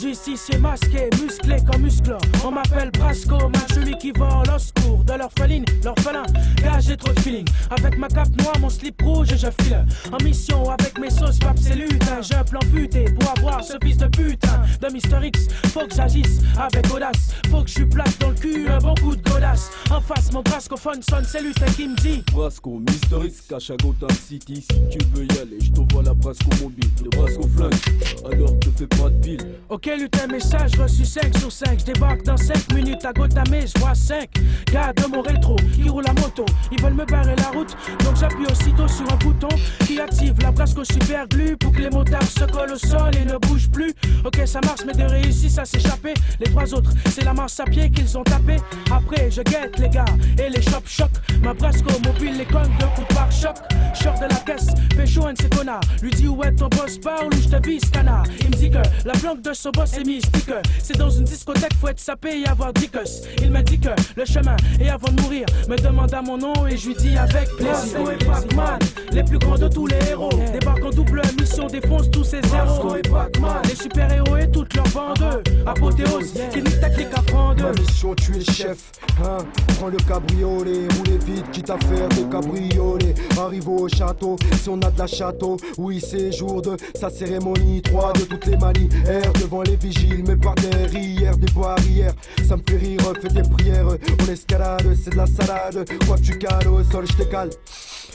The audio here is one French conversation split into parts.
Justicier masqué, musclé comme muscle. On m'appelle Brasco, man, celui qui vend l'oscours de l'orpheline, l'orphelin. Gars, j'ai trop de feeling. Avec ma cape noire, mon slip rouge, je file. En mission avec mes sauces, pape, c'est lutin. J'ai un plan futé pour avoir ce fils de putain de Mister X. Faut que j'agisse avec audace. Faut que je lui place dans le cul un bon coup de godasse. En face, mon Brascophone sonne, c'est lutin qui me dit Brasco, Mister X, cache à Gotham City. Si tu veux y aller, je t'envoie la Brasco mobile. Le Brasco flingue, alors te fais pas de pile. Ok, lutin, message reçu 5 sur 5. J'débarque dans 5 minutes à Gotham et j'vois 5 gars de mon rétro qui roulent la moto. Ils veulent me barrer la route, donc j'appuie aussitôt sur un bouton qui active la Brasco super glue pour que les motards se collent au sol et ne bougent plus. Ok, ça marche, mais de réussir à s'échapper. Les trois autres, c'est la marche à pied qu'ils ont tapé. Après, je guette les gars et les choc. Ma Brasco mobile les cogne de coups par choc. Short de la caisse, pécho un de ces connards. Lui dis où est ton boss, parle ou je te vise canard. Il me dit que la planque de son boss est mystique. C'est dans une discothèque, faut être sapé et avoir dicus. Il me dit que le chemin est avant de mourir. Me demande à mon nom et je lui dis avec plaisir. Brasco et Pac-Man, les plus grands de tous les héros. Débarquent en double mission, défonce tous ces zéros. Brasco et Pac-Man, les super héros et toutes leurs bandes. Apothéose, qui nique ta clique à prendre. Ma mission, tu es le chef, hein. Prends le cabriolet, roulez vite, quitte à faire des cabriolets. Arrive au château, si on a de la château. Oui, c'est jour de sa cérémonie. 3 de toutes les manières, devant les vigiles, mais par derrière des barrières. Ça me fait rire, fais des prières. On escalade, c'est de la salade. Quoi que tu cales au sol, je t'écale.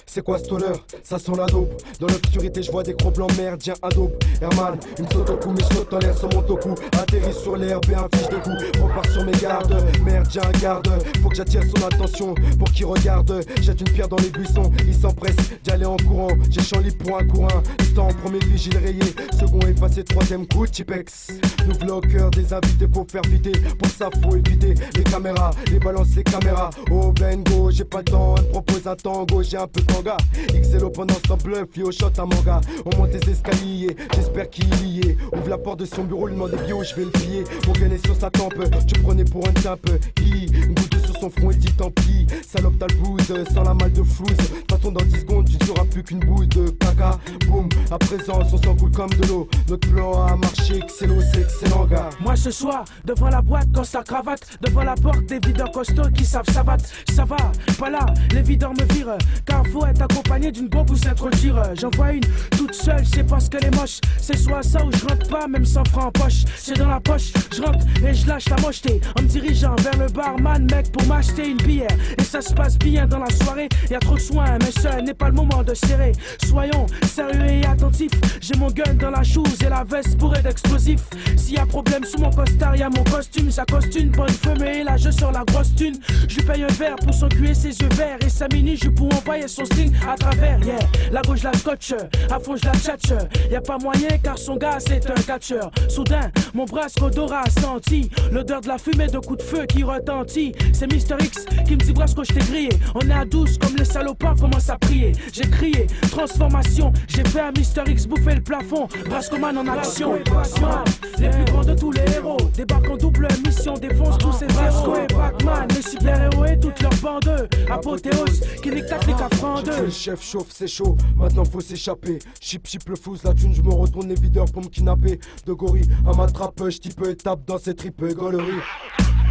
C'est quoi cette odeur? Ça sent la dope. Dans l'obscurité je vois des gros blancs, merde, tiens un dope. Herman, il me saute au cou, mais je saute en l'air sur mon toku. Atterris sur l'herbe et un fiche de coup. Repars sur mes gardes, merde, j'ai un garde. Faut que j'attire son attention pour qu'il regarde. Jette une pierre dans les buissons, il s'empresse d'y aller en courant. J'ai champ libre pour un courant. Instant, premier vigile rayé, second effacé, troisième coup, Chipex. Nous au cœur des invités pour faire vider. Pour ça faut éviter les caméras, les balances, les caméras. Oh Bengo, j'ai pas le temps, elle me propose un tango, j'ai un peu de manga. XLO pendant ce temps bluff, yo shot un manga. On monte les escaliers, j'espère qu'il y est. Ouvre la porte de son bureau, lui demande des bio, je vais le plier. Mon gun est sur sa tempe, tu me prenais pour un tape. Une goutte sur son front et dit tant pis. Salope t'as le blues, sans la malle de flouze. De toute façon dans 10 secondes, tu seras plus qu'une bouse de caca. Boum, à présent, son sang coule comme de l'eau. Notre plan a marché, XLO c'est excellent gars. Moi ce soir, devant la boîte, quand sa cravate. Devant la porte, des videurs costauds qui savent s'abattre. Ça va, pas là, les videurs me virent. Car faut être accompagné d'une bombe ou s'introduire. J'en vois une toute seule, c'est parce qu'elle est moche. C'est soit ça ou je rentre pas, même sans franc en poche. C'est dans la poche, je rentre et je lâche la mocheté. En me dirigeant vers le barman, mec, pour m'acheter une bière. Et ça se passe bien dans la soirée. Y a trop de soins, mais ce n'est pas le moment de serrer. Soyons sérieux et attentifs. J'ai mon gun dans la chose et la veste bourrée d'explosifs. S'il y a problème sous mon costard, y a mon costume. Ça coste une bonne fumée et là je sors la grosse thune. Je lui paye un verre pour son cul et ses yeux verts. Et 5 minutes, je pour envoyer son string à travers, yeah. La gauche la scotch, à fond je la tchatche. Y a pas moyen car son gars c'est un catcheur. Soudain, mon Brasco d'odorat a senti l'odeur de la fumée de coups de feu qui retentit. C'est Mister X qui me dit Brasco je t'ai grillé. On est à 12 comme les salopards commencent à prier. J'ai crié, transformation. J'ai fait à Mister X bouffer le plafond. Brasco man en action. Pac-Man, les plus grands de tous les héros. Débarquent en double mission, défonce tous ces Brasco et Pac-Man, les super héros et toutes leurs bandes. Apothéose, qui nique ta clique à prendre. Le chef chauffe, c'est chaud, maintenant faut s'échapper. Chip le flouze, la thune, je me retourne les videurs pour me kidnapper. De gorille à ma trappe, je type et tape dans ces tripes gauleries.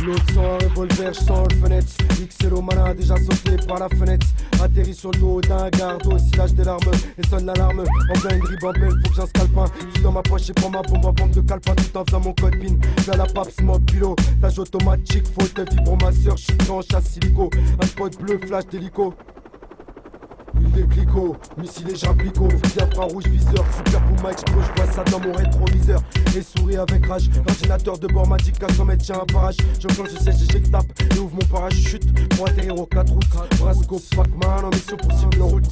L'autre sent un revolver, je sens le fenêtre. XLO malin a déjà sauté par la fenêtre. Atterri sur le dos d'un garde, aussi lâche des larmes et sonne l'alarme. En plein une ribambelle, faut que j'en scalpe un. Suis dans ma poche et prends ma bombe en bombe de calpin tout en faisant mon code pin. J'ai la pape, smoke pilot, tâche automatique, faute de vie pour ma soeur, je suis en chasse silico. Un spot bleu, flash d'hélico. Des clicots, missile et j'applico. Fusil infrarouge, viseur, super boom explose. Je vois ça dans mon rétroviseur et souris avec rage. Ordinateur de bord magique à 100 mètres, tiens un barrage. Je plonge le siège et j'tape et ouvre mon parachute pour atterrir aux 4 routes. Brasco, Pac-Man en mission pour cible en route.